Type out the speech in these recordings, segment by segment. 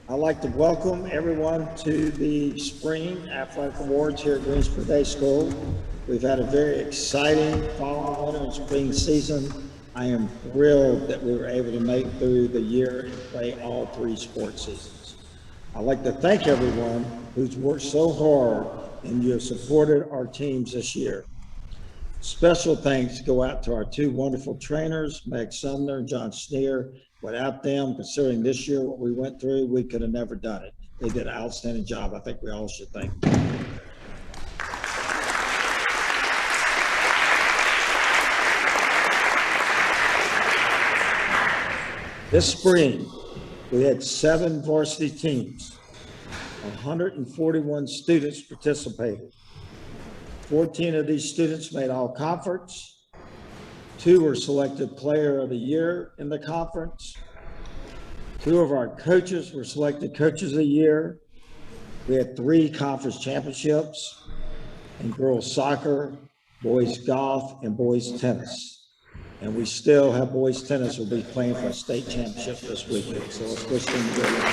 I'd like to welcome everyone to the Spring Athletic Awards here at Greensboro Day School. We've had a very exciting fall, winter, and spring season. I am thrilled that we were able to make through the year and play all three sports seasons. I'd like to thank everyone who's worked so hard and you have supported our teams this year. Special thanks go out to our two wonderful trainers, Meg Sumner and John Sneer. Without them, considering this year what we went through, we could have never done it. They did an outstanding job. I think we all should thank them. This spring, we had 7 varsity teams. 141 students participated. 14 of these students made all conference. 2 were selected player of the year in the conference. 2 of our coaches were selected coaches of the year. We had 3 conference championships in girls soccer, boys golf, and boys tennis. And we still have boys tennis will be playing for a state championship this weekend. So let's wish them good luck.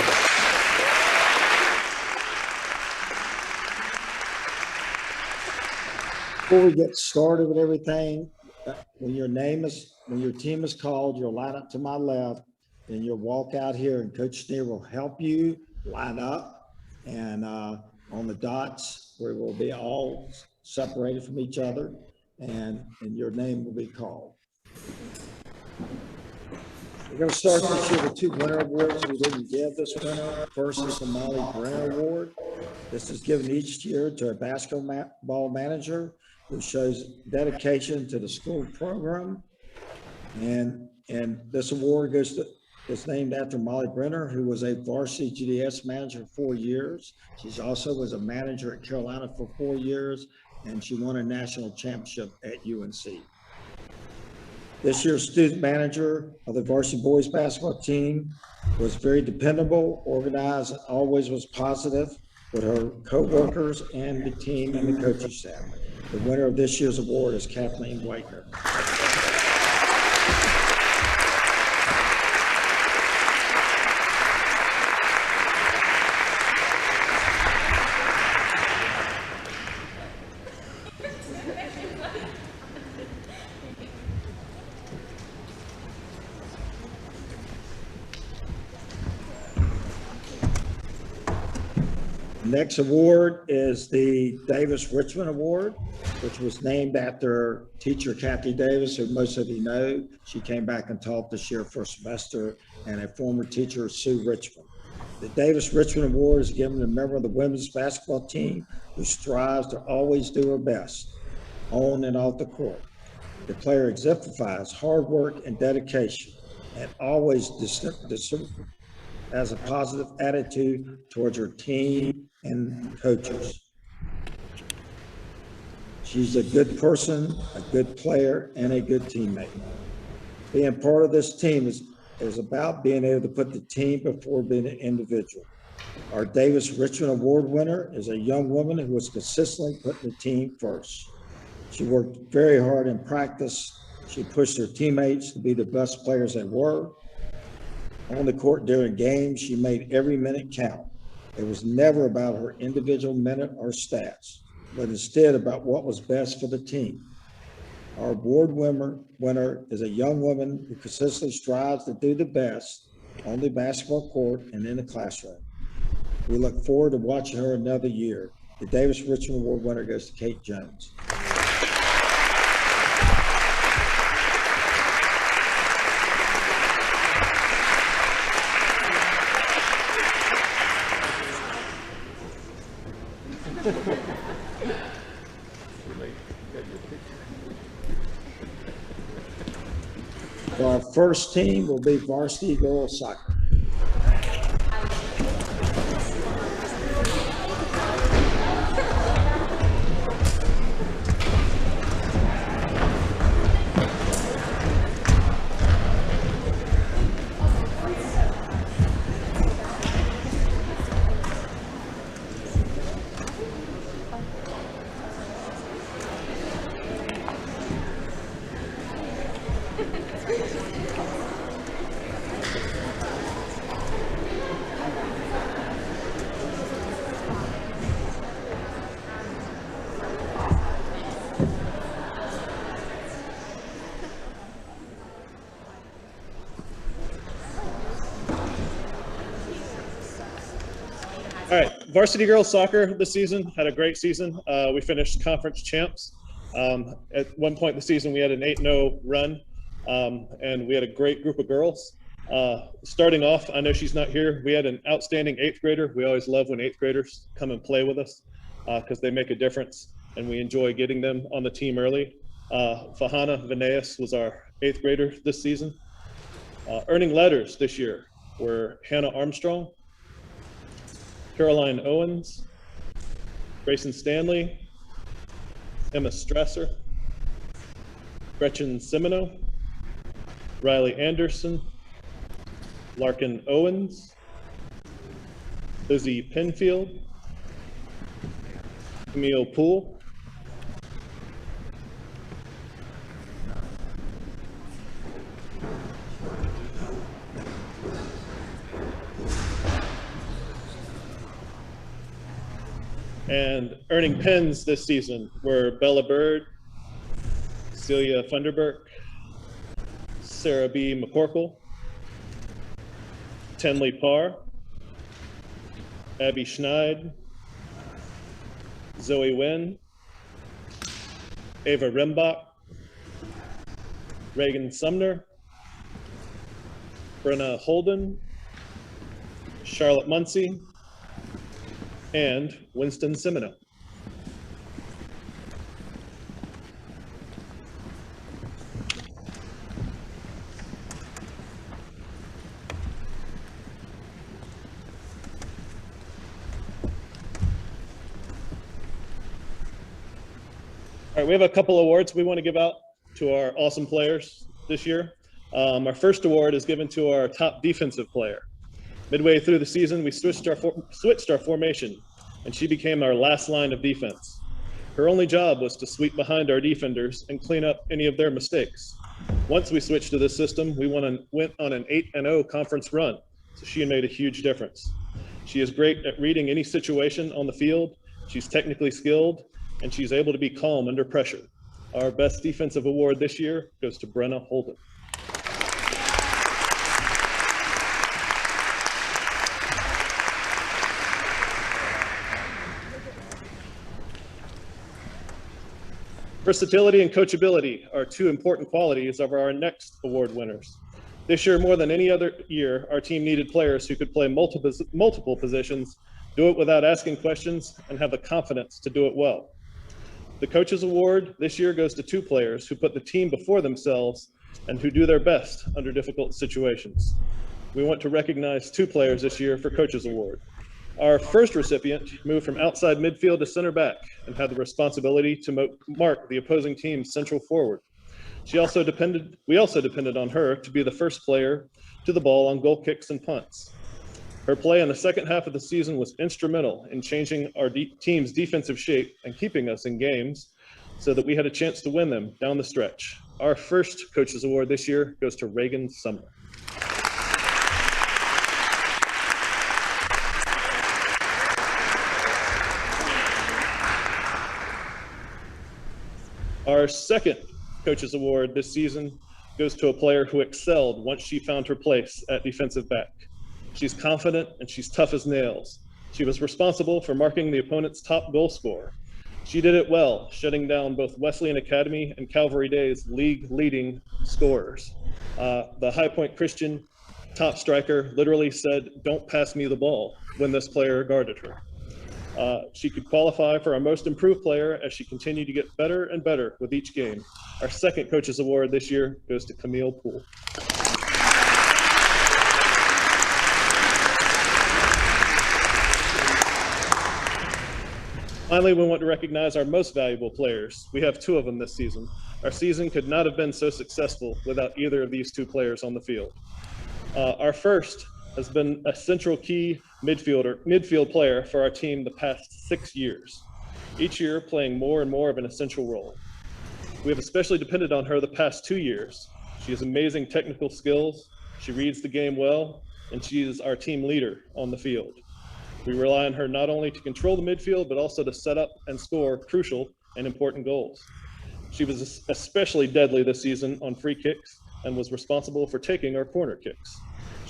Before we get started with everything, when your team is called, you'll line up to my left, and you'll walk out here, and Coach Sneer will help you line up, and on the dots where we'll be all separated from each other, and your name will be called. We're going to start this year with 2 winter awards we didn't give this winter. First is the Molly Brenner Award. This is given each year to a basketball manager who shows dedication to the school program. And this award is named after Molly Brenner, who was a varsity GDS manager for 4 years. She's also was a manager at Carolina for 4 years, and she won a national championship at UNC. This year's student manager of the varsity boys basketball team was very dependable, organized, and always was positive with her co-workers and the team and the coaching staff. The winner of this year's award is Kathleen Whitener. The next award is the Davis Richmond Award, which was named after teacher Kathy Davis, who most of you know. She came back and taught this year for a semester, and a former teacher, Sue Richmond. The Davis Richmond Award is given to a member of the women's basketball team who strives to always do her best, on and off the court. The player exemplifies hard work and dedication, and always has a positive attitude towards her team and coaches. She's a good person, a good player, and a good teammate. Being part of this team is about being able to put the team before being an individual. Our Davis Richmond Award winner is a young woman who was consistently putting the team first. She worked very hard in practice. She pushed her teammates to be the best players they were. On the court during games, she made every minute count. It was never about her individual minute or stats, but instead about what was best for the team. Our award winner is a young woman who consistently strives to do the best on the basketball court and in the classroom. We look forward to watching her another year. The Davis Richmond Award winner goes to Kate Jones. Our first team will be varsity girls soccer. All right, varsity girls soccer this season had a great season. We finished conference champs. At one point in the season, we had an 8-0 run, and we had a great group of girls. Starting off, I know she's not here. We had an outstanding 8th grader. We always love when 8th graders come and play with us because they make a difference, and we enjoy getting them on the team early. Fahana Vanessa was our 8th grader this season. Earning letters this year were Hannah Armstrong, Caroline Owens, Grayson Stanley, Emma Strasser, Gretchen Semino, Riley Anderson, Larkin Owens, Lizzie Penfield, Camille Poole, and earning pens this season were Bella Bird, Celia Funderburk, Sarah B. McCorkle, Tenley Parr, Abby Schneid, Zoe Wynn, Ava Rembach, Reagan Sumner, Brenna Holden, Charlotte Muncie, and Winston Semino. All right, we have a couple awards we want to give out to our awesome players this year. Our first award is given to our top defensive player. Midway through the season, we switched our formation, and she became our last line of defense. Her only job was to sweep behind our defenders and clean up any of their mistakes. Once we switched to this system, we went on an 8-0 conference run, so she made a huge difference. She is great at reading any situation on the field. She's technically skilled, and she's able to be calm under pressure. Our best defensive award this year goes to Brenna Holden. Versatility and coachability are two important qualities of our next award winners. This year, more than any other year, our team needed players who could play multiple positions, do it without asking questions, and have the confidence to do it well. The Coaches Award this year goes to two players who put the team before themselves and who do their best under difficult situations. We want to recognize two players this year for Coaches Award. Our first recipient moved from outside midfield to center back and had the responsibility to mark the opposing team's central forward. We also depended on her to be the first player to the ball on goal kicks and punts. Her play in the second half of the season was instrumental in changing our team's defensive shape and keeping us in games so that we had a chance to win them down the stretch. Our first Coaches Award this year goes to Reagan Sumner. Our second Coaches Award this season goes to a player who excelled once she found her place at defensive back. She's confident and she's tough as nails. She was responsible for marking the opponent's top goal scorer. She did it well, shutting down both Wesleyan Academy and Calvary Day's league-leading scorers. The High Point Christian top striker literally said, "Don't pass me the ball," when this player guarded her. She could qualify for our most improved player as she continued to get better and better with each game. Our second Coaches Award this year goes to Camille Poole. Finally, we want to recognize our most valuable players. We have two of them this season. Our season could not have been so successful without either of these two players on the field. Our first has been a central key midfield player for our team the past 6 years, each year playing more and more of an essential role. We have especially depended on her the past 2 years. She has amazing technical skills, she reads the game well, and she is our team leader on the field. We rely on her not only to control the midfield, but also to set up and score crucial and important goals. She was especially deadly this season on free kicks and was responsible for taking our corner kicks.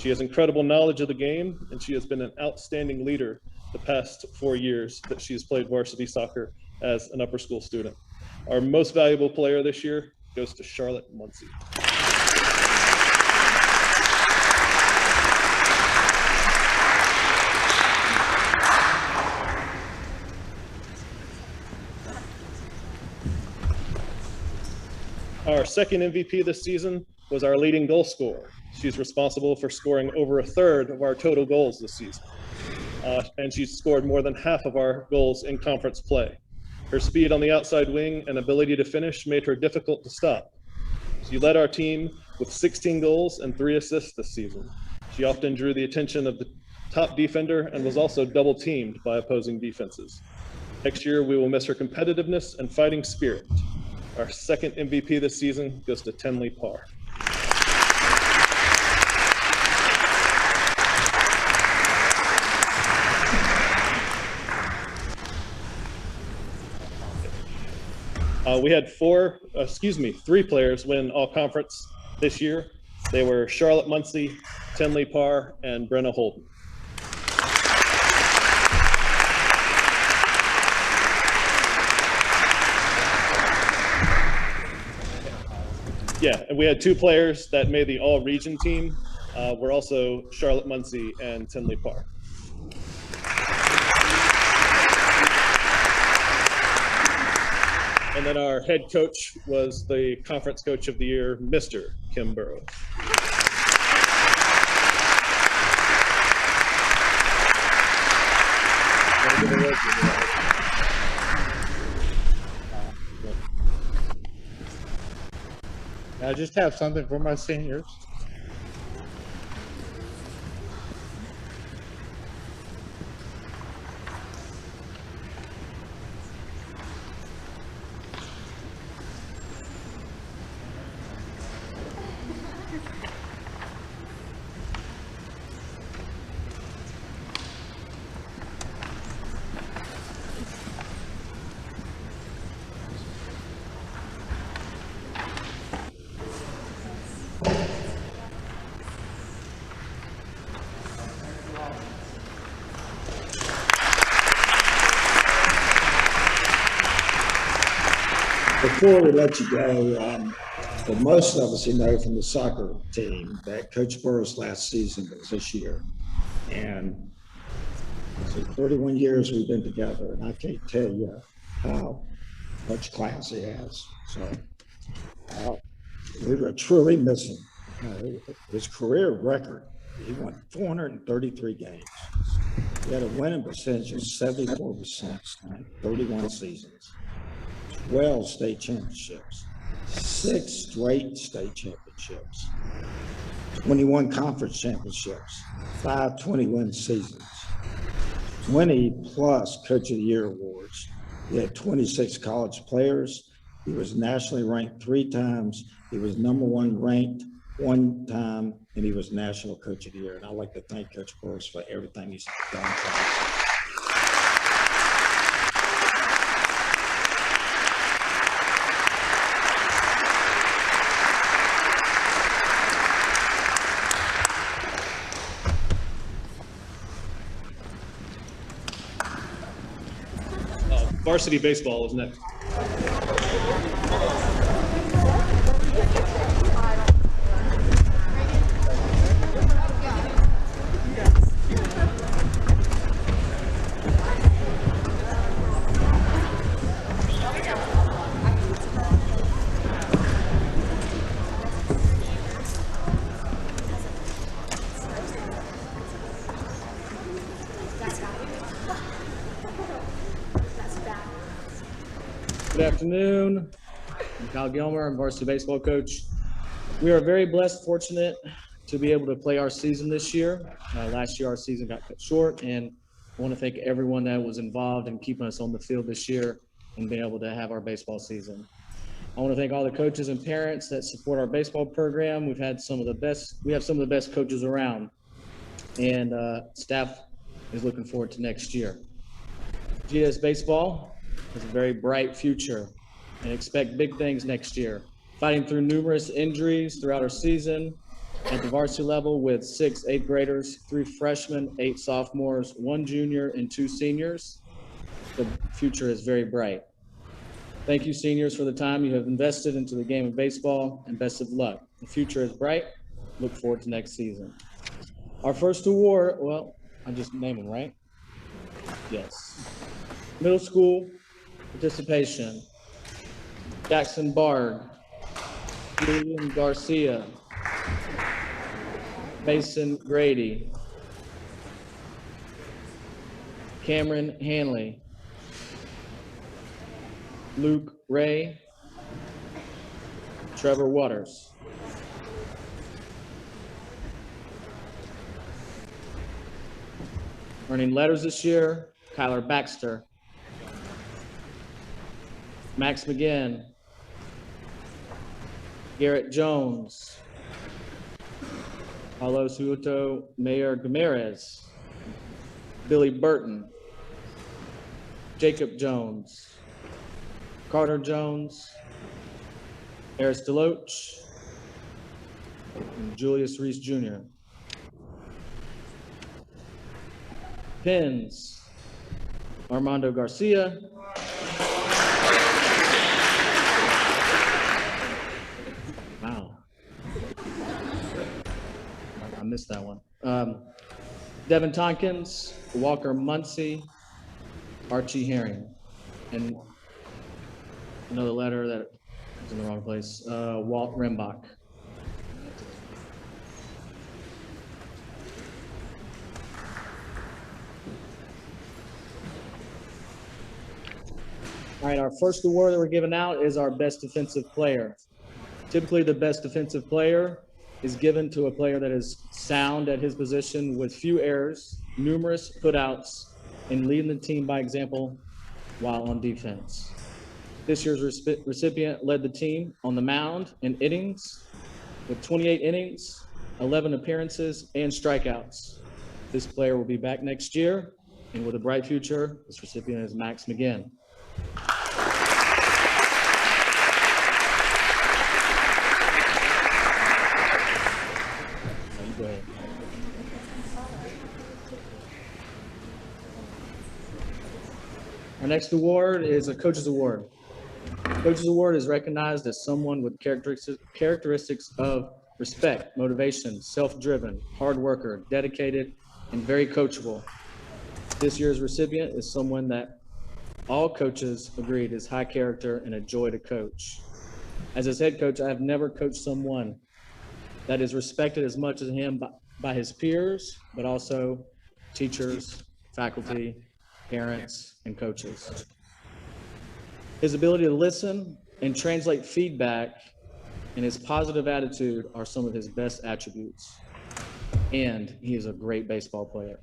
She has incredible knowledge of the game, and she has been an outstanding leader the past 4 years that she's played varsity soccer as an upper school student. Our most valuable player this year goes to Charlotte Muncie. Our second MVP this season was our leading goal scorer. She's responsible for scoring over 1/3 of our total goals this season. And she's scored more than half of our goals in conference play. Her speed on the outside wing and ability to finish made her difficult to stop. She led our team with 16 goals and 3 assists this season. She often drew the attention of the top defender and was also double teamed by opposing defenses. Next year, we will miss her competitiveness and fighting spirit. Our second MVP this season goes to Tenley Parr. We had 3 players win all conference this year. They were Charlotte Muncie, Tenley Parr, and Brenna Holden. Yeah, and we had 2 players that made the all-region team. Were also Charlotte Muncie and Tenley Parr. And then our head coach was the conference coach of the year, Mr. Kim Burrows. I just have something for my seniors. Before we let you go, for most of us who know from the soccer team that Coach Burrows' last season was this year. And so 31 years we've been together, and I can't tell you how much class he has. So we were truly missing his career record. He won 433 games. He had a winning percentage of 74% in 31 seasons. 12 state championships, 6 straight state championships, 21 conference championships, 5 21 seasons, 20 plus Coach of the Year awards. He had 26 college players. He was nationally ranked 3 times. He was #1 ranked 1 time, and he was National Coach of the Year. And I'd like to thank Coach Burrows for everything he's done for us. Varsity baseball is next. Good afternoon. I'm Kyle Gilmer. I'm varsity baseball coach. We are very blessed, fortunate to be able to play our season this year. Last year, our season got cut short, and I want to thank everyone that was involved in keeping us on the field this year and being able to have our baseball season. I want to thank all the coaches and parents that support our baseball program. We have some of the best coaches around, and staff is looking forward to next year. GS baseball has a very bright future and expect big things next year. Fighting through numerous injuries throughout our season, at the varsity level with 6 8th graders, 3 freshmen, 8 sophomores, 1 junior, and 2 seniors. The future is very bright. Thank you, seniors, for the time you have invested into the game of baseball, and best of luck. The future is bright. Look forward to next season. Our first award, well, I just named them, right? Yes. Middle school participation. Jackson Bard, Julian Garcia, Mason Grady, Cameron Hanley, Luke Ray, Trevor Waters. Earning letters this year, Kyler Baxter, Max McGinn, Garrett Jones, Paulo Suoto Mayor Gamirez, Billy Burton, Jacob Jones, Carter Jones, Eris Deloach, and Julius Reese Jr. Pins, Armando Garcia, wow, I missed that one. Devin Tompkins, Walker Muncie, Archie Herring, and another letter that is in the wrong place, Walt Rembach. All right, our first award that we're giving out is our best defensive player. Typically, the best defensive player is given to a player that is sound at his position with few errors, numerous putouts, and leading the team by example while on defense. This year's recipient led the team on the mound in innings with 28 innings, 11 appearances, and strikeouts. This player will be back next year, and with a bright future, this recipient is Max McGinn. Go ahead. Our next award is a coach's award. Coach's award is recognized as someone with characteristics of respect, motivation, self-driven, hard worker, dedicated, and very coachable. This year's recipient is someone that all coaches agreed is high character and a joy to coach. As his head coach, I have never coached someone that is respected as much as him by his peers, but also teachers, faculty, parents, and coaches. His ability to listen and translate feedback and his positive attitude are some of his best attributes. And he is a great baseball player.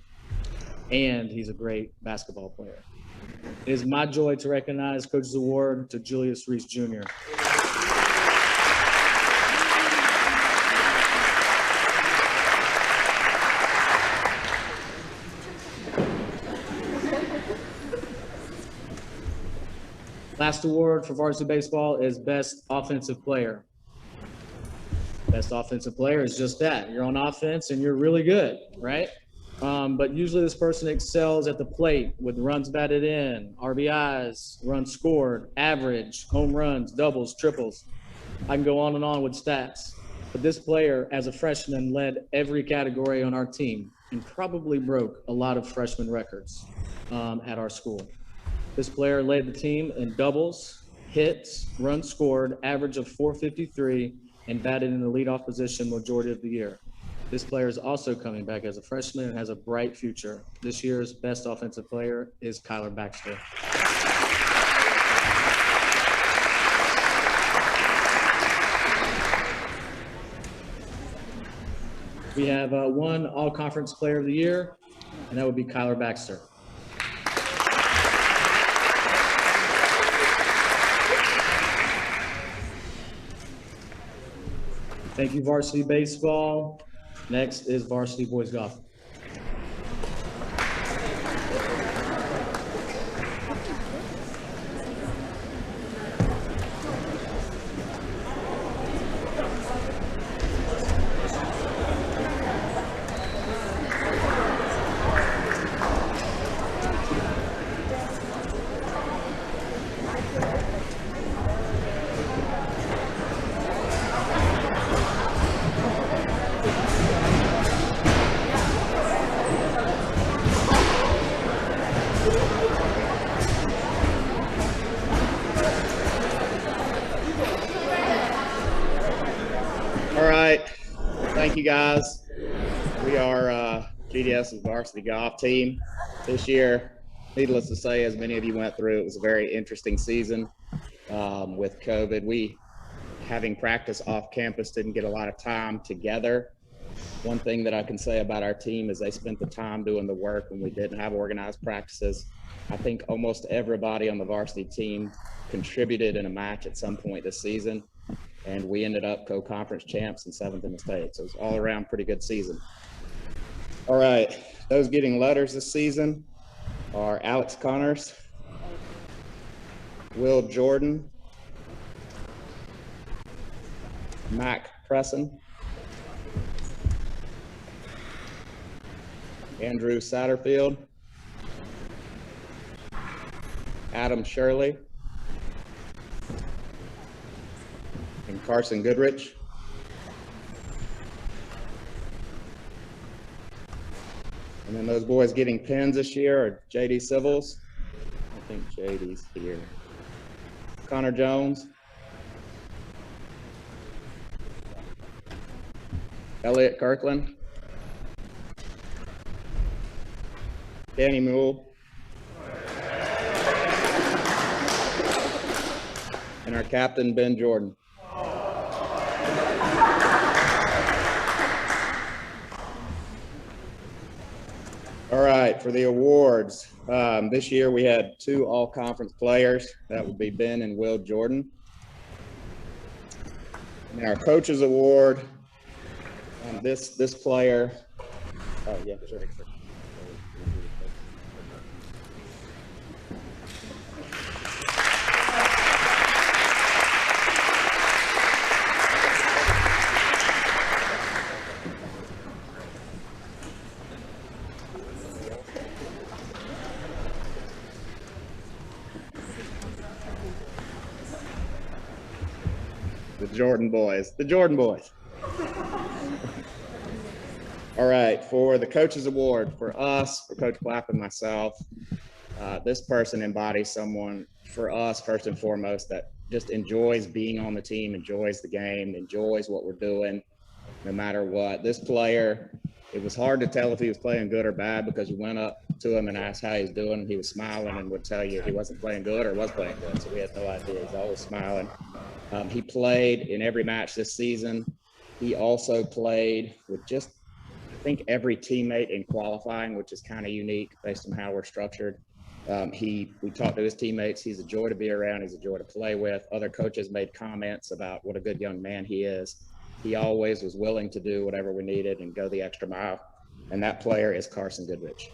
And he's a great basketball player. It is my joy to recognize Coach's Award to Julius Reese Jr. Last award for varsity baseball is Best Offensive Player. Best offensive player is just that. You're on offense and you're really good, right? But usually this person excels at the plate with runs batted in, RBIs, runs scored, average, home runs, doubles, triples. I can go on and on with stats. But this player, as a freshman, led every category on our team and probably broke a lot of freshman records at our school. This player led the team in doubles, hits, runs scored, average of 453, and batted in the leadoff position majority of the year. This player is also coming back as a freshman and has a bright future. This year's best offensive player is Kyler Baxter. We have one all-conference player of the year, and that would be Kyler Baxter. Thank you, varsity baseball. Next is varsity boys golf. you guys. We are GDS's varsity golf team this year. Needless to say, as many of you went through, it was a very interesting season with COVID. We, having practice off campus, didn't get a lot of time together. One thing that I can say about our team is they spent the time doing the work when we didn't have organized practices. I think almost everybody on the varsity team contributed in a match at some point this season, and we ended up co-conference champs and 7th in the state. So it's all around pretty good season. All right, those getting letters this season are Alex Connors, Will Jordan, Mac Presson, Andrew Satterfield, Adam Shirley, and Carson Goodrich. And then those boys getting pins this year are JD Civils. I think JD's here. Connor Jones, Elliot Kirkland, Danny Mule, and our captain, Ben Jordan. All right, for the awards, this year we had 2 all-conference players. That would be Ben and Will Jordan. And our coaches award, this player, oh yeah, sure. The Jordan boys. All right, for the coaches award, for us, for Coach Clapp and myself, this person embodies someone for us, first and foremost, that just enjoys being on the team, enjoys the game, enjoys what we're doing, no matter what. This player, it was hard to tell if he was playing good or bad because you went up to him and asked how he's doing. He was smiling and would tell you he wasn't playing good or was playing good, so we had no idea. He's always smiling. He played in every match this season. He also played with just, I think, every teammate in qualifying, which is kind of unique based on how we're structured. We talked to his teammates. He's a joy to be around. He's a joy to play with. Other coaches made comments about what a good young man he is. He always was willing to do whatever we needed and go the extra mile. And that player is Carson Goodrich.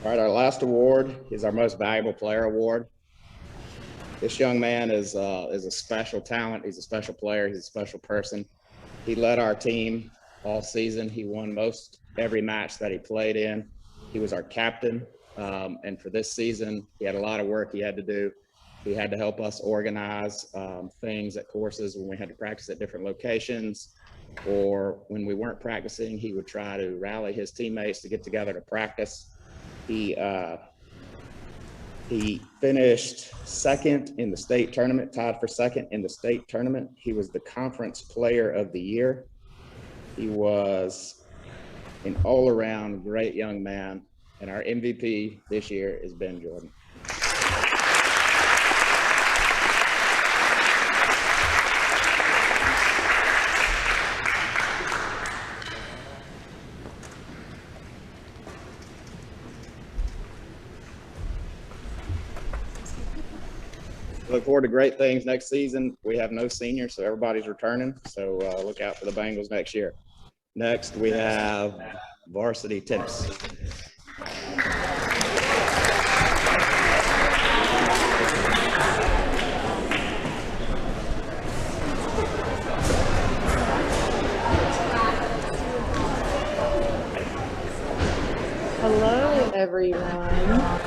All right, our last award is our Most Valuable Player Award. This young man is a special talent. He's a special player. He's a special person. He led our team all season. He won most every match that he played in. He was our captain. And for this season, he had a lot of work he had to do. He had to help us organize things at courses when we had to practice at different locations, or when we weren't practicing, he would try to rally his teammates to get together to practice. He finished second in the state tournament, tied for second in the state tournament. He was the conference player of the year. He was an all-around great young man, and our MVP this year is Ben Jordan. Look forward to great things next season. We have no seniors, so everybody's returning. So look out for the Bengals next year. Next, we have Varsity Teams. Hello, everyone.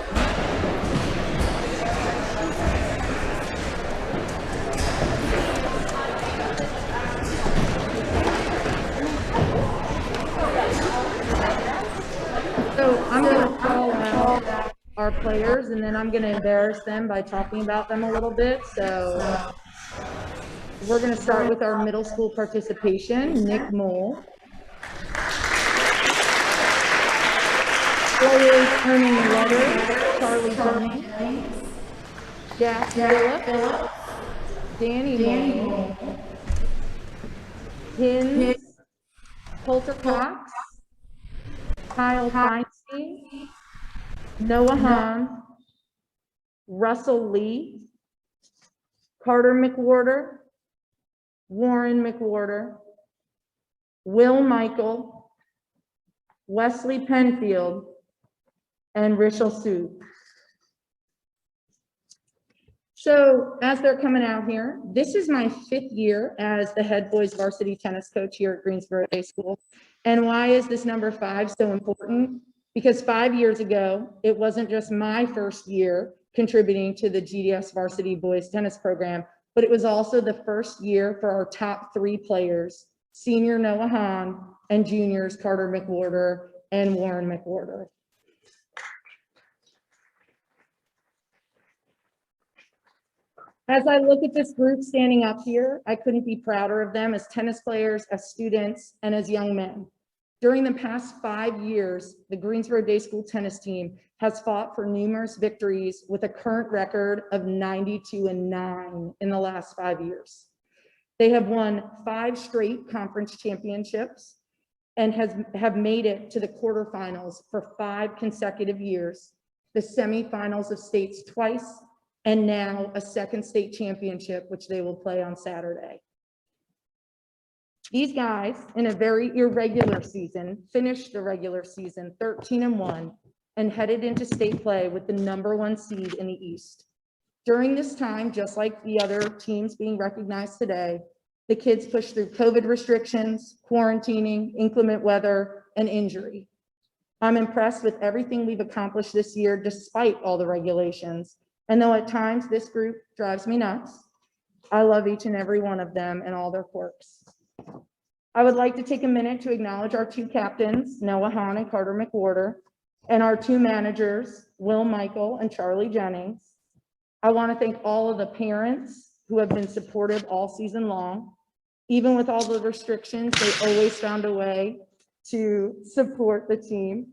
So I'm gonna call out our players and then I'm gonna embarrass them by talking about them a little bit. So we're gonna start with our middle school participation, Nick Mole. Players earning letters, Charlie Jennings, Jack Phillips, Danny Mole, Hins, Coulter Cox, Kyle Feinstein, Noah Hahn, Russell Lee, Carter McWhorter, Warren McWhorter, Will Michael, Wesley Penfield, and Rachel Sue. So as they're coming out here, this is my 5th year as the head boys varsity tennis coach here at Greensboro Day School. And why is this number 5 so important? Because 5 years ago, it wasn't just my first year contributing to the GDS varsity boys tennis program, but it was also the first year for our top 3 players, senior Noah Hahn and juniors Carter McWhorter and Warren McWhorter. As I look at this group standing up here, I couldn't be prouder of them as tennis players, as students, and as young men. During the past 5 years, the Greensboro Day School tennis team has fought for numerous victories with a current record of 92-9 in the last 5 years. They have won 5 straight conference championships and have made it to the quarterfinals for 5 consecutive years, the semifinals of states twice, and now a 2nd state championship, which they will play on Saturday. These guys, in a very irregular season, finished the regular season 13-1 and headed into state play with the #1 seed in the East. During this time, just like the other teams being recognized today, the kids pushed through COVID restrictions, quarantining, inclement weather, and injury. I'm impressed with everything we've accomplished this year, despite all the regulations. And though at times this group drives me nuts, I love each and every one of them and all their quirks. I would like to take a minute to acknowledge our 2 captains, Noah Hahn and Carter McWhorter, and our 2 managers, Will Michael and Charlie Jennings. I want to thank all of the parents who have been supportive all season long. Even with all the restrictions, they always found a way to support the team.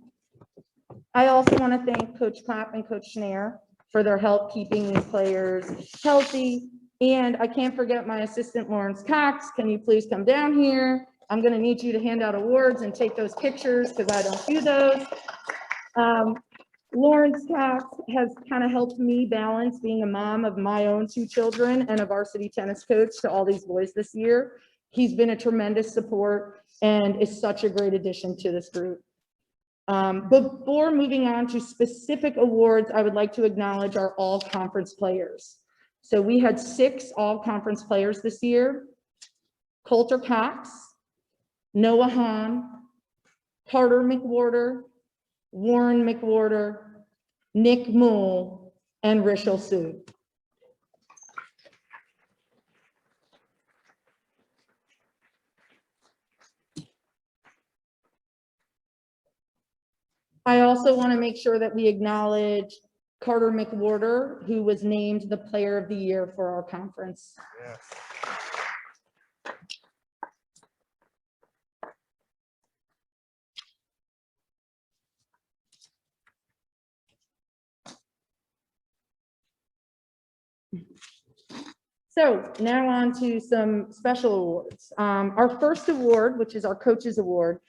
I also want to thank Coach Clapp and Coach Schneer for their help keeping these players healthy. And I can't forget my assistant, Lawrence Cox. Can you please come down here? I'm gonna need you to hand out awards and take those pictures because I don't do those. Lawrence Cox has kind of helped me balance being a mom of my own 2 children and a varsity tennis coach to all these boys this year. He's been a tremendous support and is such a great addition to this group. Before moving on to specific awards, I would like to acknowledge our all-conference players. So we had 6 all-conference players this year: Coulter Cox, Noah Hahn, Carter McWhorter, Warren McWhorter, Nick Mole, and Rachel Sue. I also want to make sure that we acknowledge Carter McWhorter, who was named the Player of the Year for our conference. Yes. So now on to some special awards. Our first award, which is our Coaches Award,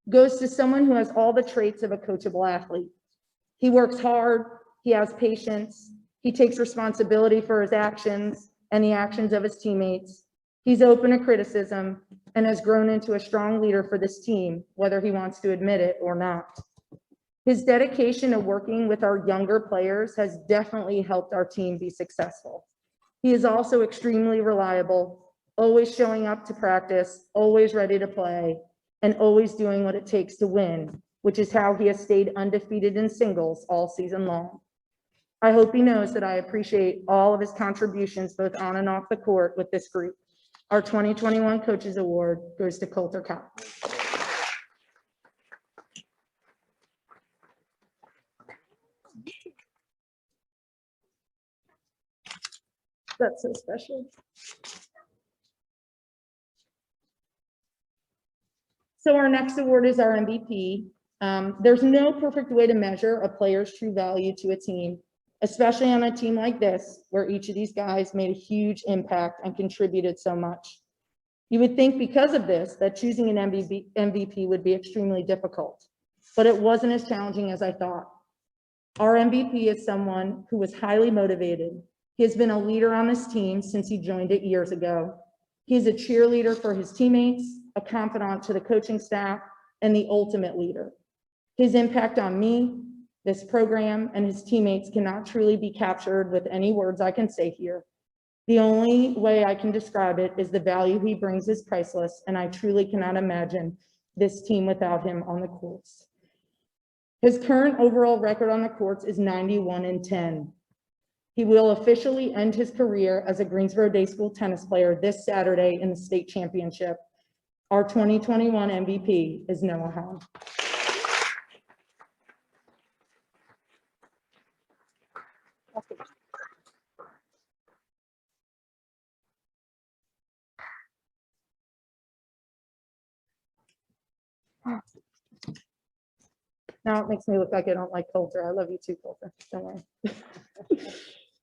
goes to someone who has all the traits of a coachable athlete. He works hard, he has patience, he takes responsibility for his actions and the actions of his teammates. He's open to criticism and has grown into a strong leader for this team, whether he wants to admit it or not. His dedication to working with our younger players has definitely helped our team be successful. He is also extremely reliable, always showing up to practice, always ready to play, and always doing what it takes to win, which is how he has stayed undefeated in singles all season long. I hope he knows that I appreciate all of his contributions both on and off the court with this group. Our 2021 Coaches Award goes to Coulter Cox. That's so special. So our next award is our MVP. There's no perfect way to measure a player's true value to a team, especially on a team like this, where each of these guys made a huge impact and contributed so much. You would think because of this, that choosing an MVP would be extremely difficult, but it wasn't as challenging as I thought. Our MVP is someone who was highly motivated. He has been a leader on this team since he joined it years ago. He's a cheerleader for his teammates, a confidant to the coaching staff, and the ultimate leader. His impact on me, this program, and his teammates cannot truly be captured with any words I can say here. The only way I can describe it is the value he brings is priceless, and I truly cannot imagine this team without him on the courts. His current overall record on the courts is 91-10. He will officially end his career as a Greensboro Day School tennis player this Saturday in the state championship. Our 2021 MVP is Noah Hahn. Now it makes me look like I don't like Coulter. I love you too, Coulter. Don't worry.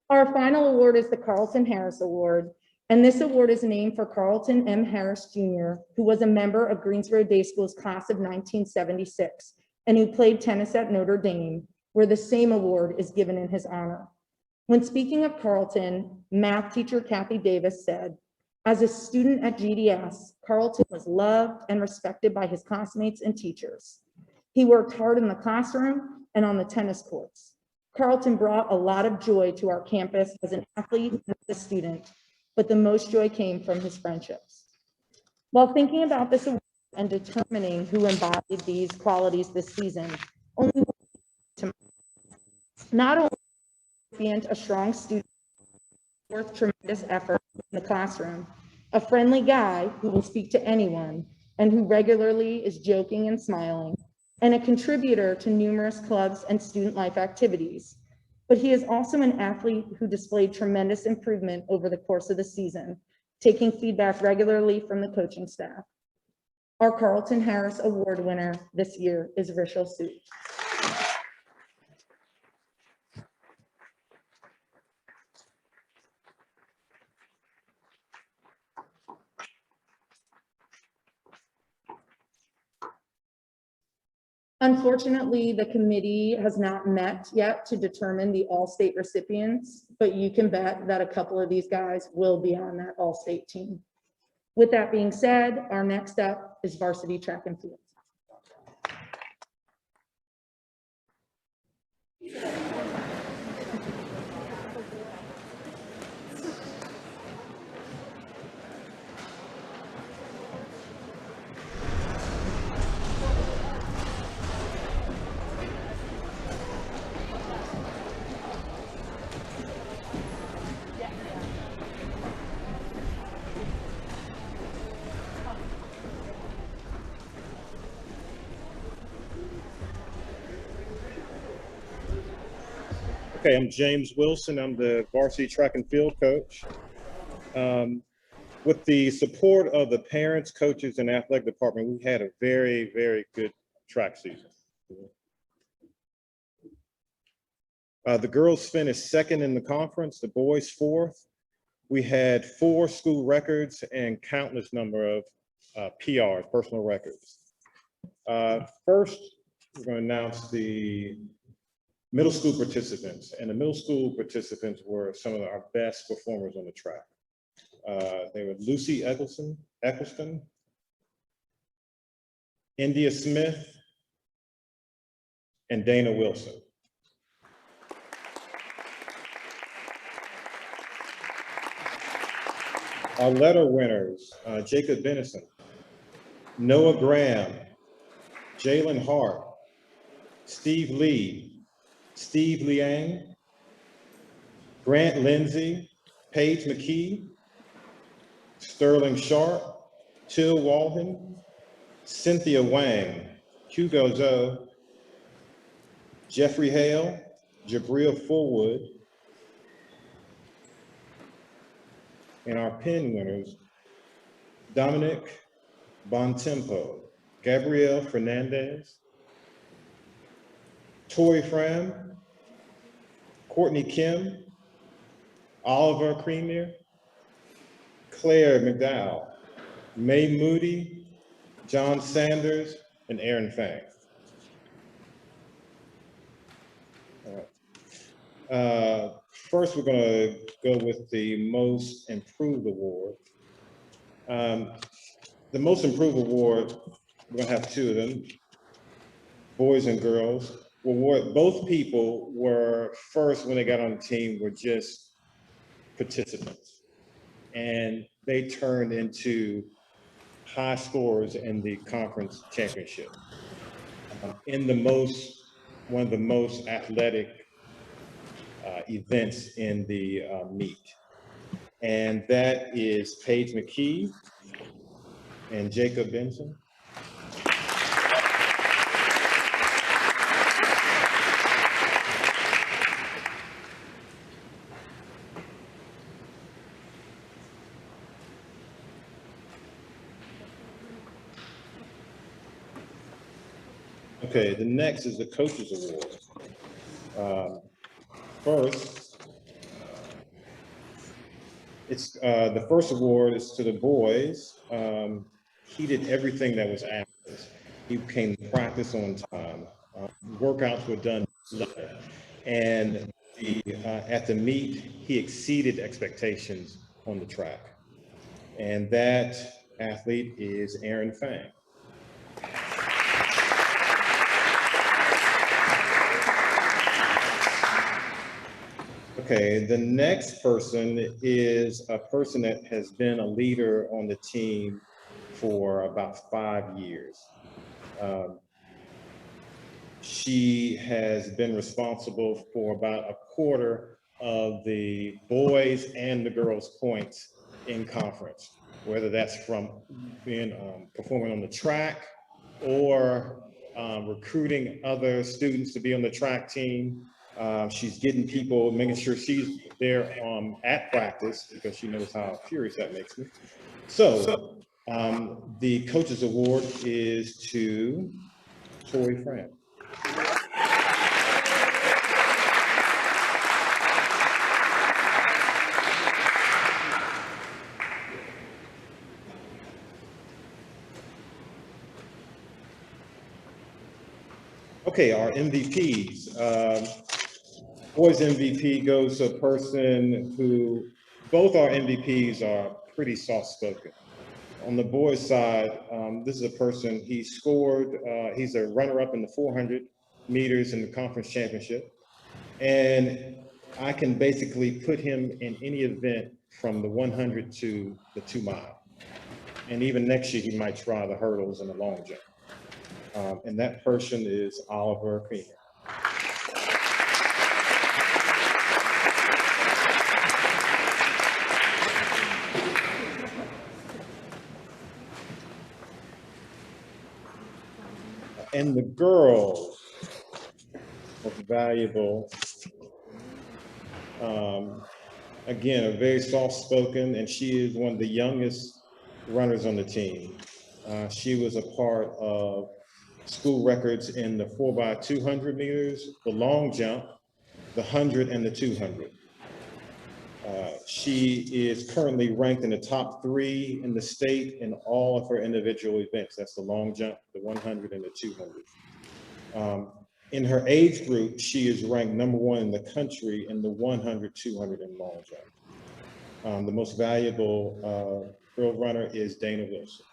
Our final award is the Carlton Harris Award. And this award is named for Carlton M. Harris Jr., who was a member of Greensboro Day School's class of 1976, and who played tennis at Notre Dame, where the same award is given in his honor. When speaking of Carlton, math teacher Kathy Davis said, as a student at GDS, Carlton was loved and respected by his classmates and teachers. He worked hard in the classroom and on the tennis courts. Carlton brought a lot of joy to our campus as an athlete and as a student, but the most joy came from his friendships. While thinking about this award and determining who embodied these qualities this season, not only was a strong student worth tremendous effort in the classroom, a friendly guy who will speak to anyone and who regularly is joking and smiling, and a contributor to numerous clubs and student life activities. But he is also an athlete who displayed tremendous improvement over the course of the season, taking feedback regularly from the coaching staff. Our Carlton Harris Award winner this year is Rishal Sood. Unfortunately, the committee has not met yet to determine the all-state recipients, but you can bet that a couple of these guys will be on that all-state team. With that being said, our next up is varsity track and field. Okay, I'm James Wilson. I'm the varsity track and field coach. With the support of the parents, coaches, and athletic department, we had a very, very good track season. The girls finished second in the conference, the boys fourth. We had 4 school records and countless number of PRs, personal records. First, we're going to announce the middle school participants, and the middle school participants were some of our best performers on the track. They were Lucy Eccleston, India Smith, and Dana Wilson. Our letter winners, Jacob Benison, Noah Graham, Jalen Hart, Steve Lee, Steve Liang, Grant Lindsay, Paige McKee, Sterling Sharp, Till Walden, Cynthia Wang, Hugo Zhou, Jeffrey Hale, Jabria Fullwood. And our pin winners, Dominic Bontempo, Gabrielle Fernandez, Tori Fram, Courtney Kim, Oliver Creamier, Claire McDowell, May Moody, John Sanders, and Aaron Fang. All right. First, we're going to go with the Most Improved Award. The Most Improved Award, we're going to have two of them, boys and girls. Both people were first when they got on the team were just participants, and they turned into high scorers in the conference championship. In one of the most athletic events in the meet. And that is Paige McKee and Jacob Benson. Okay, the next is the Coaches Award. First, it's the first award is to the boys. He did everything that was asked. He came to practice on time. Workouts were done, and at the meet, he exceeded expectations on the track. And that athlete is Aaron Fang. Okay, the next person is a person that has been a leader on the team for about 5 years. She has been responsible for about a quarter of the boys and the girls' points in conference, whether that's from being performing on the track or recruiting other students to be on the track team. She's getting people, making sure she's there at practice because she knows how furious that makes me. So the Coaches Award is to Tori Fran. Okay, our MVPs. Boys MVP goes to a person who, both our MVPs are pretty soft-spoken. On the boys' side, this is a person, he scored, he's a runner-up in the 400 meters in the conference championship. And I can basically put him in any event from the 100 to the 2 mile. And even next year, he might try the hurdles and the long jump. And that person is Oliver Creamier. And the girls, most valuable, again, a very soft-spoken, and she is one of the youngest runners on the team. She was a part of school records in the 4x200 meters, the long jump, the 100 and the 200. She is currently ranked in the top 3 in the state in all of her individual events. That's the long jump, the 100 and the 200. In her age group, she is ranked #1 in the country in the 100, 200 and long jump. The most valuable girl runner is Dana Wilson.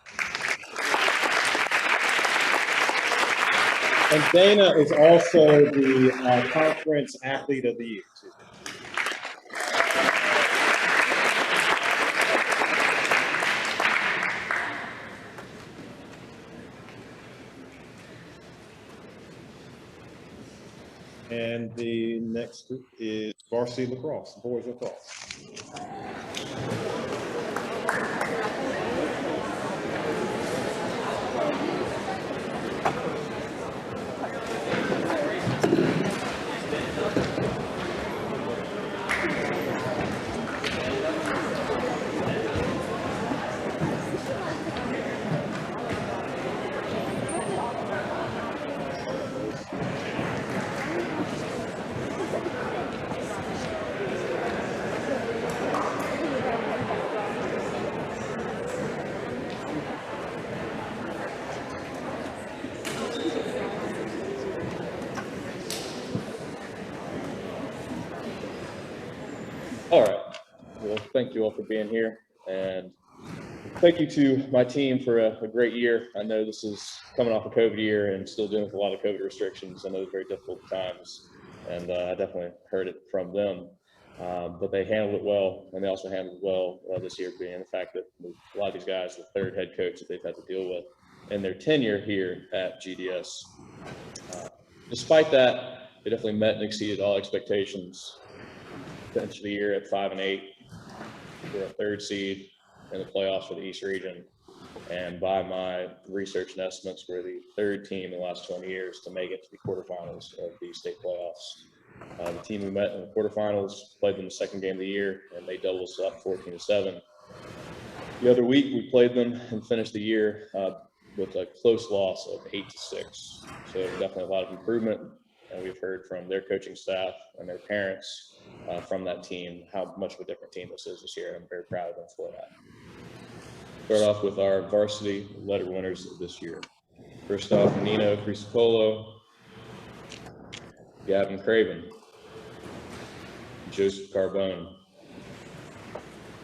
And Dana is also the conference athlete of the year, too. And the next group is Varsity Lacrosse, boys lacrosse. All right. Well, thank you all for being here, and thank you to my team for a great year. I know this is coming off a COVID year and still dealing with a lot of COVID restrictions. I know it's very difficult times, and I definitely heard it from them. But they handled it well, and they also handled it well this year, being the fact that a lot of these guys, the third head coach that they've had to deal with in their tenure here at GDS. Despite that, they definitely met and exceeded all expectations. Finished the year at 5-8. We're a third seed in the playoffs for the East region. And by my research and estimates, we're the third team in the last 20 years to make it to the quarterfinals of the state playoffs. The team we met in the quarterfinals played them the second game of the year, and they doubled us up 14-7. The other week, we played them and finished the year with a close loss of 8-6. So definitely a lot of improvement. And we've heard from their coaching staff and their parents from that team how much of a different team this is this year. I'm very proud of them for that. Start off with our varsity letter winners this year. First off, Nino Crisipolo, Gavin Craven, Joseph Carbone,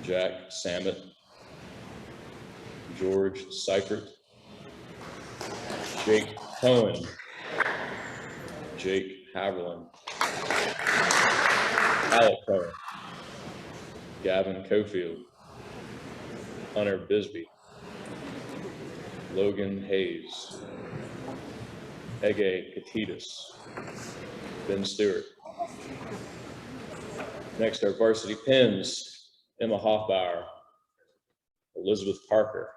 Jack Samet, George Seifert, Jake Cohen, Jake Haverland, Alec Cohen, Gavin Cofield, Hunter Bisbee, Logan Hayes, Ege Katitas, Ben Stewart. Next, our varsity pins, Emma Hospauer, Elizabeth Parker,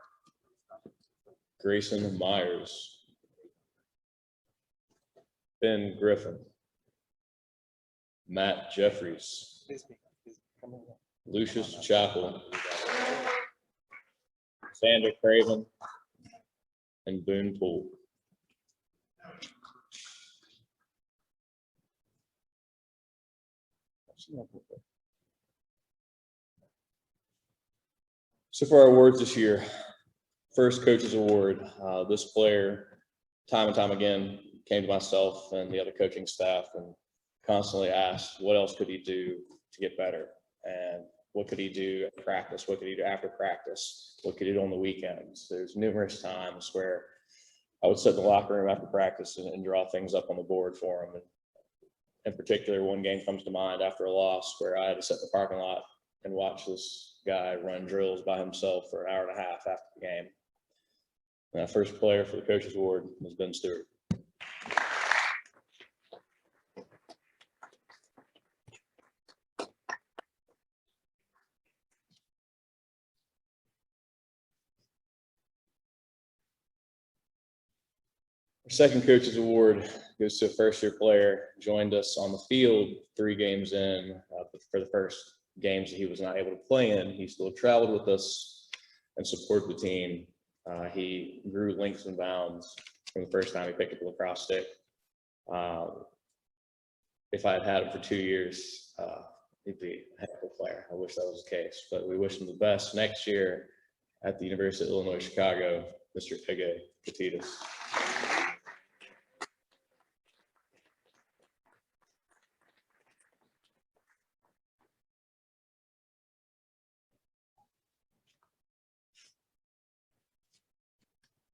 Grayson Myers, Ben Griffin, Matt Jeffries, Lucius Chappell, Sandra Craven, and Boone Poole. So for our awards this year, first coach's award, this player time and time again came to myself and the other coaching staff and constantly asked what else could he do to get better, and what could he do at practice, what could he do after practice, what could he do on the weekends. There's numerous times where I would sit in the locker room after practice and draw things up on the board for him. And in particular, one game comes to mind after a loss where I had to sit in the parking lot and watch this guy run drills by himself for an hour and a half after the game. And our first player for the coach's award was Ben Stewart. Our second coach's award goes to a first-year player, joined us on the field 3 games in. For the first games that he was not able to play in, he still traveled with us and supported the team. He grew lengths and bounds from the first time he picked up the lacrosse stick. If I had had him for 2 years, he'd be a heck of a player. I wish that was the case, but we wish him the best next year at the University of Illinois, Chicago, Mr. Ege Katitas.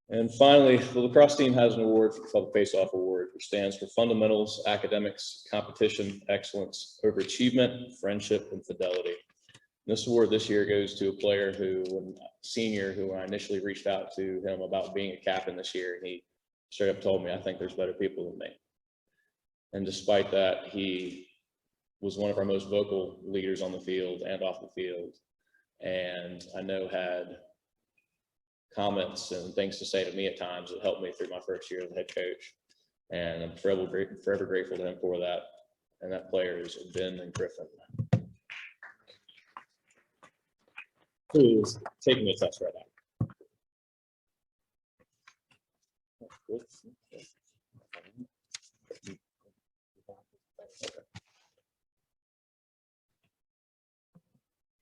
And finally, the lacrosse team has an award called the Face-Off Award, which stands for fundamentals, academics, competition, excellence, overachievement, friendship, and fidelity. And this award this year goes to a player when I initially reached out to him about being a captain this year, and he straight up told me, I think there's better people than me. And despite that, he was one of our most vocal leaders on the field and off the field. And I know had comments and things to say to me at times that helped me through my first year as the head coach. And I'm forever grateful to him for that. and that player is Ben Griffin, who is taking a test right now.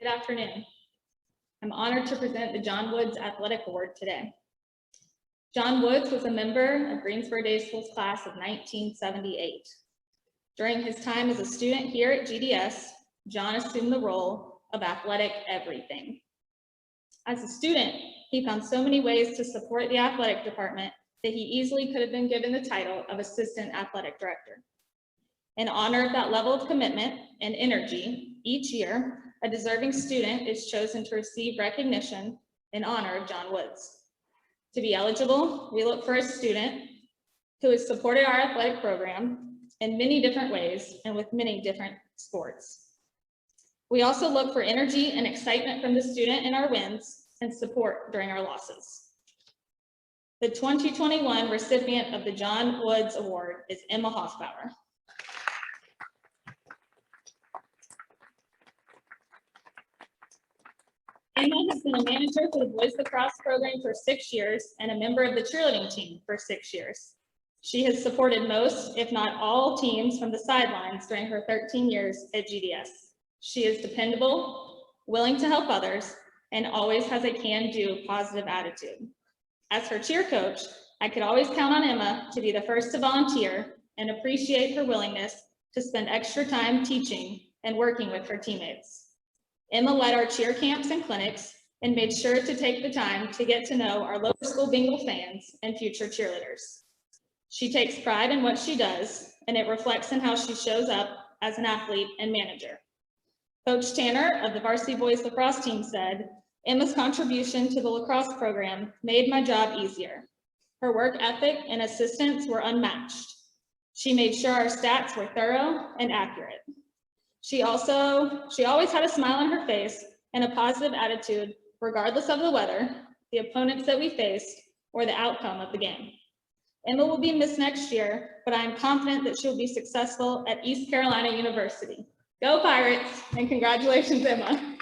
Good afternoon. I'm honored to present the John Woods Athletic Award today. John Woods was a member of Greensboro Day School's class of 1978. During his time as a student here at GDS, John assumed the role of athletic everything. As a student, he found so many ways to support the athletic department that he easily could have been given the title of Assistant Athletic Director. In honor of that level of commitment and energy, each year, a deserving student is chosen to receive recognition in honor of John Woods. To be eligible, we look for a student who has supported our athletic program in many different ways and with many different sports. We also look for energy and excitement from the student in our wins and support during our losses. The 2021 recipient of the John Woods Award is Emma Hospauer. Emma has been a manager for the Boys Lacrosse program for 6 years and a member of the cheerleading team for 6 years. She has supported most, if not all, teams from the sidelines during her 13 years at GDS. She is dependable, willing to help others, and always has a can-do positive attitude. As her cheer coach, I could always count on Emma to be the first to volunteer and appreciate her willingness to spend extra time teaching and working with her teammates. Emma led our cheer camps and clinics and made sure to take the time to get to know our local school Bengal fans and future cheerleaders. She takes pride in what she does, and it reflects in how she shows up as an athlete and manager. Coach Tanner of the Varsity Boys Lacrosse team said, "Emma's contribution to the lacrosse program made my job easier. Her work ethic and assistance were unmatched. She made sure our stats were thorough and accurate. She always had a smile on her face and a positive attitude, regardless of the weather, the opponents that we faced, or the outcome of the game. Emma will be missed next year, but I am confident that she will be successful at East Carolina University. Go Pirates, and congratulations, Emma."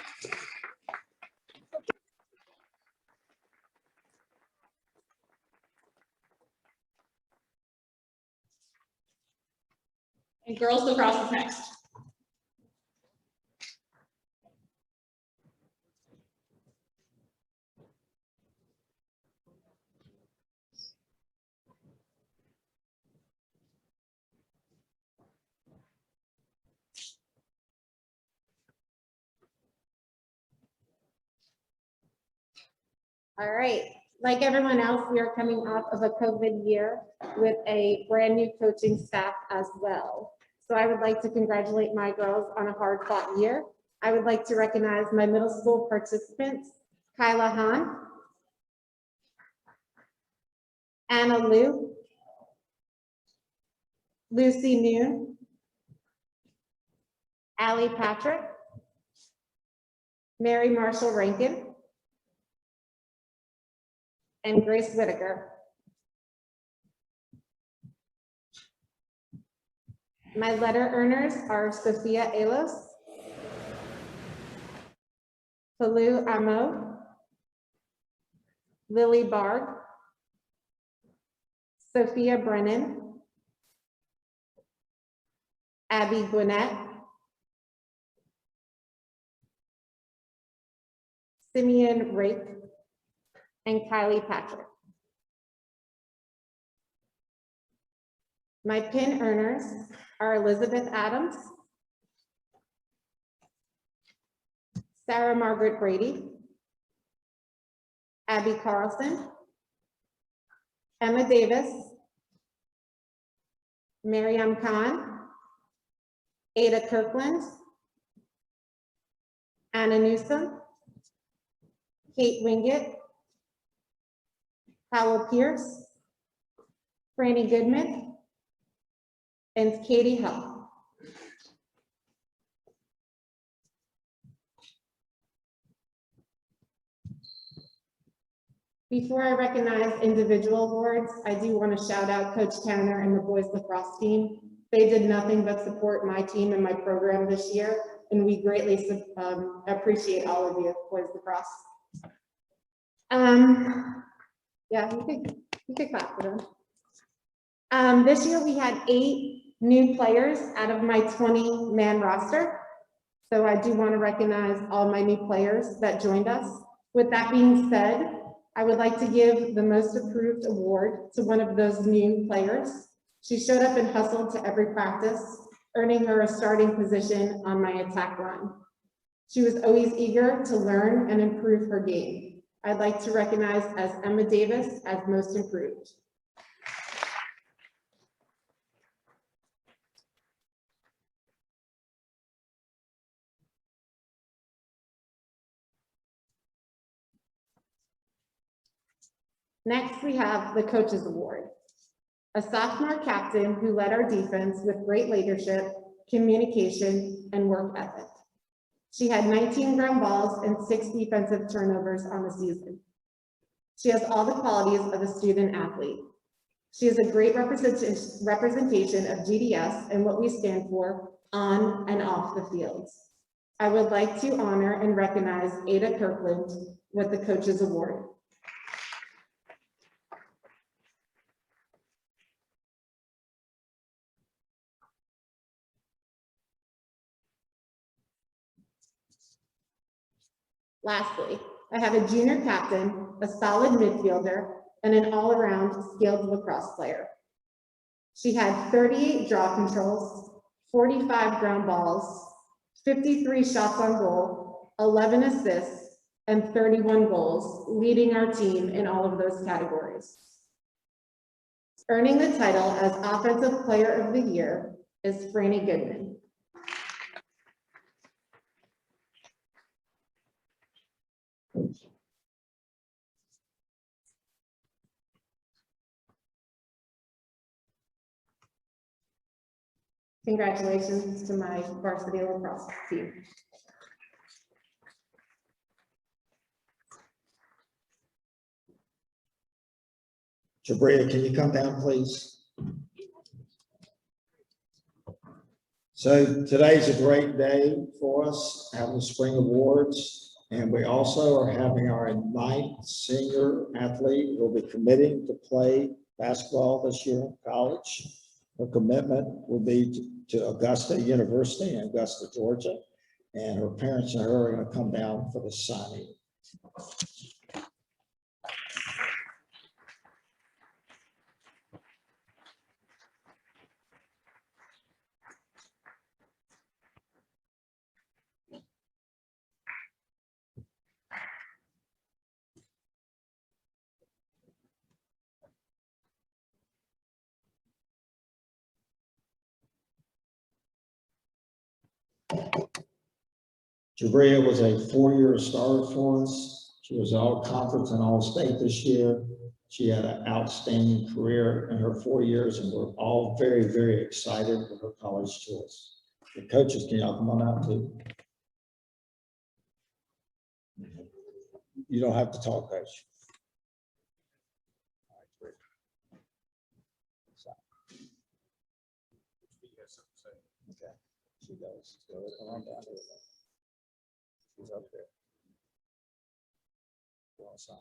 And girls lacrosse is next. All right, like everyone else, we are coming off of a COVID year with a brand new coaching staff as well. So I would like to congratulate my girls on a hard fought year. I would like to recognize my middle school participants, Kyla Hahn, Anna Liu, Lucy Noon, Allie Patrick, Mary Marshall Rankin, and Grace Whitaker. My letter earners are Sophia Alos, Palu Amo, Lily Barg, Sophia Brennan, Abby Gwinnett, Simeon Rake, and Kylie Patrick. My pin earners are Elizabeth Adams, Sarah Margaret Brady, Abby Carlson, Emma Davis, Miriam Khan, Ada Kirkland, Anna Newsom, Kate Wingett, Howell Pierce, Franny Goodman, and Katie Hull. Before I recognize individual awards, I do want to shout out Coach Tanner and the boys lacrosse team. They did nothing but support my team and my program this year, and we greatly appreciate all of you, Boys Lacrosse. Yeah, you could clap for them. This year we had 8 new players out of my 20-man roster. So I do want to recognize all my new players that joined us. With that being said, I would like to give the Most Improved award to one of those new players. She showed up and hustled to every practice, earning her a starting position on my attack line. She was always eager to learn and improve her game. I'd like to recognize as Emma Davis as Most Improved. Next, we have the Coaches Award. A sophomore captain who led our defense with great leadership, communication, and work ethic. She had 19 ground balls and 6 defensive turnovers on the season. She has all the qualities of a student athlete. She is a great representation of GDS and what we stand for on and off the fields. I would like to honor and recognize Ada Kirkland with the Coaches Award. Lastly, I have a junior captain, a solid midfielder, and an all-around skilled lacrosse player. She had 38 draw controls, 45 ground balls, 53 shots on goal, 11 assists, and 31 goals, leading our team in all of those categories. Earning the title as Offensive Player of the Year is Franny Goodman. Congratulations to my varsity lacrosse team. Jabria, can you come down, please? So today's a great day for us, having the spring awards, and we also are having our 9th senior athlete who will be committing to play basketball this year in college. Her commitment will be to Augusta University in Augusta, Georgia, and her parents and her are going to come down for the signing. Jabria was a 4-year starter for us. She was all conference and all state this year. She had an outstanding career in her 4 years, and we're all very, very excited with her college choice. The coaches, can y'all come on out too? You don't have to talk, coach. Okay, she does. Go come on down here. She's up there. Go outside.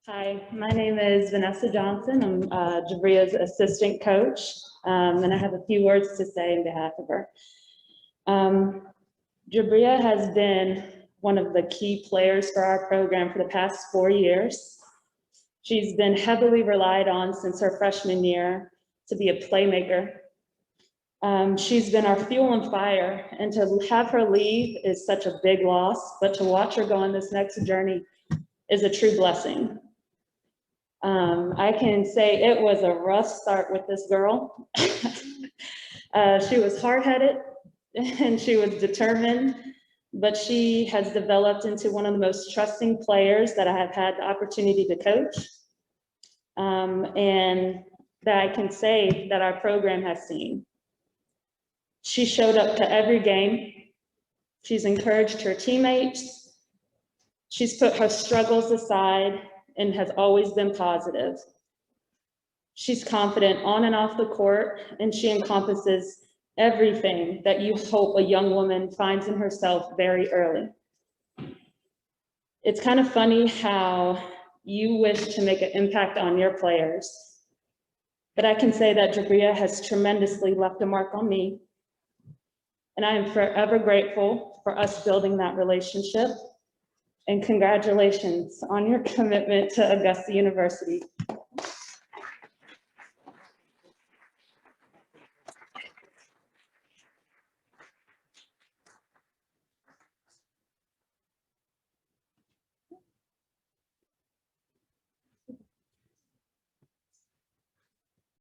Hi, my name is Vanessa Johnson. I'm Jabria's assistant coach, and I have a few words to say on behalf of her. Jabria has been one of the key players for our program for the past 4 years. She's been heavily relied on since her freshman year to be a playmaker. She's been our fuel and fire, and to have her leave is such a big loss, but to watch her go on this next journey is a true blessing. I can say it was a rough start with this girl. She was hard-headed and she was determined, but she has developed into one of the most trusting players that I have had the opportunity to coach. And that I can say that our program has seen. She showed up to every game. She's encouraged her teammates. She's put her struggles aside and has always been positive. She's confident on and off the court, and she encompasses everything that you hope a young woman finds in herself very early. It's kind of funny how you wish to make an impact on your players, but I can say that Jabria has tremendously left a mark on me, and I am forever grateful for us building that relationship. And congratulations on your commitment to Augusta University.